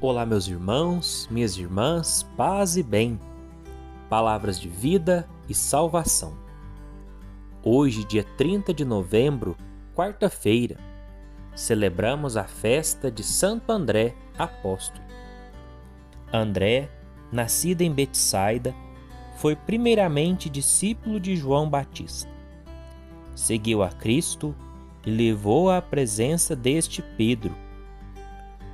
Olá, meus irmãos, minhas irmãs, paz e bem, palavras de vida e salvação. Hoje, dia 30 de novembro, quarta-feira, celebramos a festa de Santo André Apóstolo. André, nascido em Betsaida, foi primeiramente discípulo de João Batista. Seguiu a Cristo e levou à presença deste Pedro.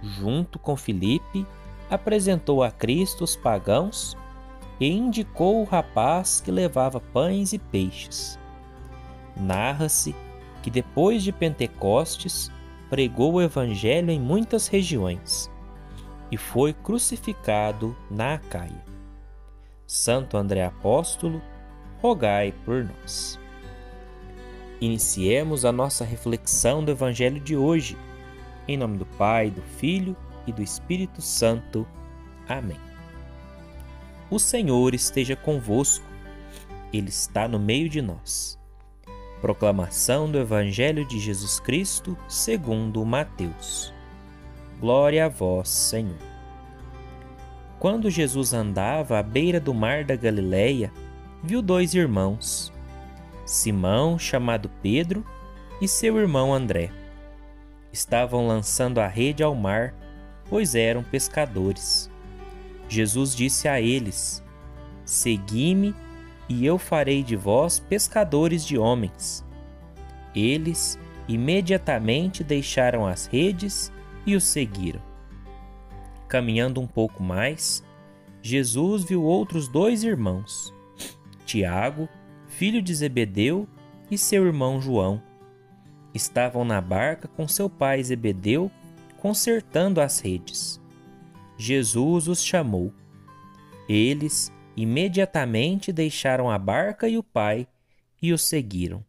Junto com Filipe, apresentou a Cristo os pagãos e indicou o rapaz que levava pães e peixes. Narra-se que depois de Pentecostes, pregou o Evangelho em muitas regiões e foi crucificado na Acaia. Santo André Apóstolo, rogai por nós. Iniciemos a nossa reflexão do Evangelho de hoje. Em nome do Pai, do Filho e do Espírito Santo. Amém. O Senhor esteja convosco. Ele está no meio de nós. Proclamação do Evangelho de Jesus Cristo segundo Mateus. Glória a vós, Senhor. Quando Jesus andava à beira do mar da Galileia, viu dois irmãos, Simão, chamado Pedro, e seu irmão André. Estavam lançando a rede ao mar, pois eram pescadores. Jesus disse a eles: Segui-me, e eu farei de vós pescadores de homens. Eles imediatamente deixaram as redes e o seguiram. Caminhando um pouco mais, Jesus viu outros dois irmãos, Tiago, filho de Zebedeu, e seu irmão João. Estavam na barca com seu pai Zebedeu, consertando as redes. Jesus os chamou. Eles imediatamente deixaram a barca e o pai e o seguiram.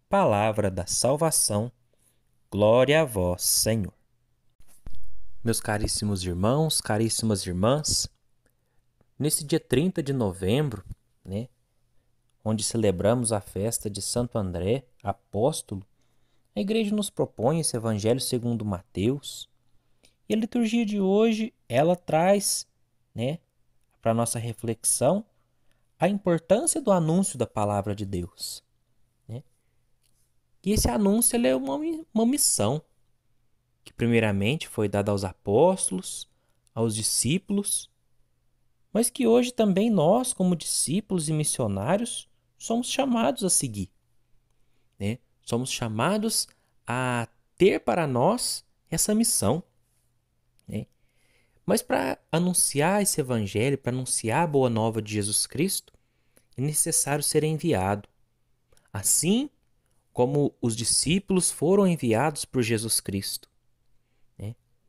Palavra da salvação. Glória a vós, Senhor. Meus caríssimos irmãos, caríssimas irmãs, nesse dia 30 de novembro, onde celebramos a festa de Santo André, apóstolo, a igreja nos propõe esse Evangelho segundo Mateus. E a liturgia de hoje, ela traz, para a nossa reflexão, a importância do anúncio da palavra de Deus. E esse anúncio ele é uma missão que primeiramente foi dada aos apóstolos, aos discípulos, mas que hoje também nós, como discípulos e missionários, somos chamados a seguir. Somos chamados a ter para nós essa missão. Mas para anunciar esse evangelho, para anunciar a boa nova de Jesus Cristo, é necessário ser enviado. Assim como os discípulos foram enviados por Jesus Cristo.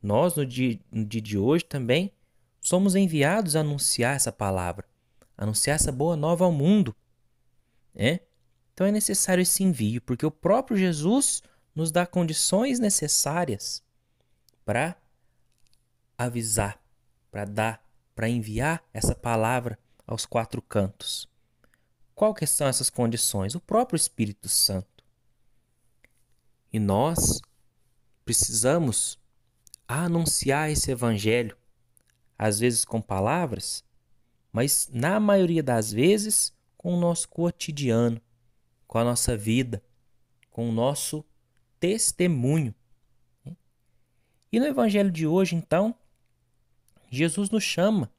Nós, no dia de hoje também, somos enviados a anunciar essa palavra, anunciar essa boa nova ao mundo. Então é necessário esse envio, porque o próprio Jesus nos dá condições necessárias para avisar, para enviar essa palavra aos quatro cantos. Qual que são essas condições? O próprio Espírito Santo. E nós precisamos anunciar esse evangelho, às vezes com palavras, mas na maioria das vezes com o nosso cotidiano, com a nossa vida, com o nosso testemunho. E no Evangelho de hoje, então, Jesus nos chama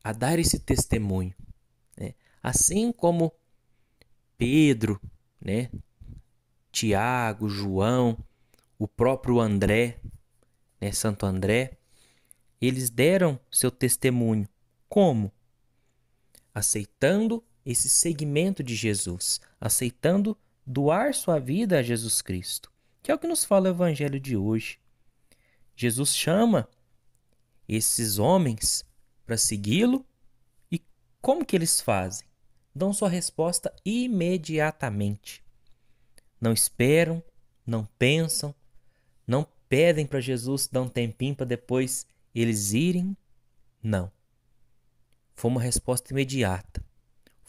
a dar esse testemunho. Assim como Pedro, Tiago, João, o próprio André, Santo André, eles deram seu testemunho. Como? Aceitando esse seguimento de Jesus, aceitando doar sua vida a Jesus Cristo, que é o que nos fala o Evangelho de hoje. Jesus chama esses homens para segui-lo e como que eles fazem? Dão sua resposta imediatamente. Não esperam, não pensam, não pedem para Jesus dar um tempinho para depois eles irem. Não. Foi uma resposta imediata.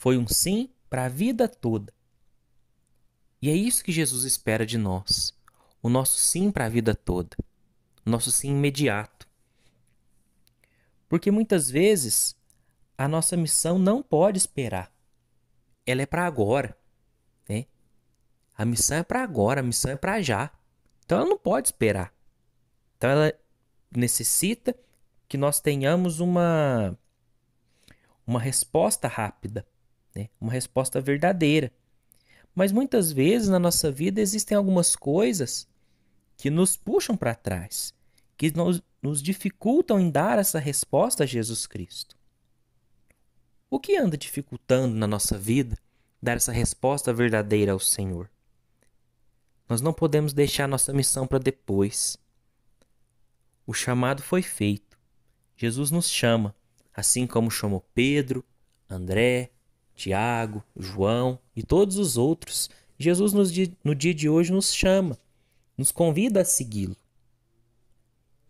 Foi um sim para a vida toda. E é isso que Jesus espera de nós. O nosso sim para a vida toda. O nosso sim imediato. Porque muitas vezes a nossa missão não pode esperar. Ela é para agora, né? A missão é para agora, a missão é para já. Então ela não pode esperar. Então ela necessita que nós tenhamos uma resposta rápida, né? Uma resposta verdadeira. Mas muitas vezes na nossa vida existem algumas coisas que nos puxam para trás, que nos dificultam em dar essa resposta a Jesus Cristo. O que anda dificultando na nossa vida dar essa resposta verdadeira ao Senhor? Nós não podemos deixar nossa missão para depois. O chamado foi feito. Jesus nos chama, assim como chamou Pedro, André, Tiago, João e todos os outros. Jesus no dia de hoje nos chama, nos convida a segui-lo.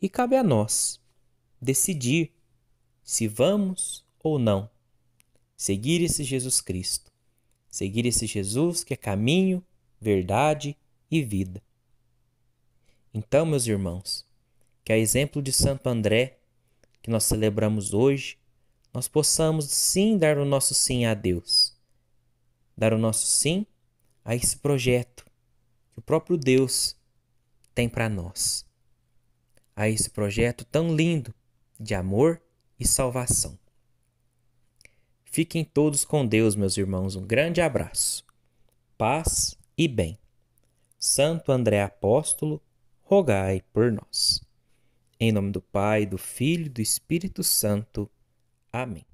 E cabe a nós decidir se vamos ou não seguir esse Jesus Cristo. Seguir esse Jesus que é caminho, verdade e vida. Então, meus irmãos, que a exemplo de Santo André, que nós celebramos hoje, nós possamos sim dar o nosso sim a Deus. Dar o nosso sim a esse projeto que o próprio Deus tem para nós. A esse projeto tão lindo de amor e salvação. Fiquem todos com Deus, meus irmãos. Um grande abraço. Paz e bem. Santo André Apóstolo, rogai por nós. Em nome do Pai, do Filho e do Espírito Santo. Amém.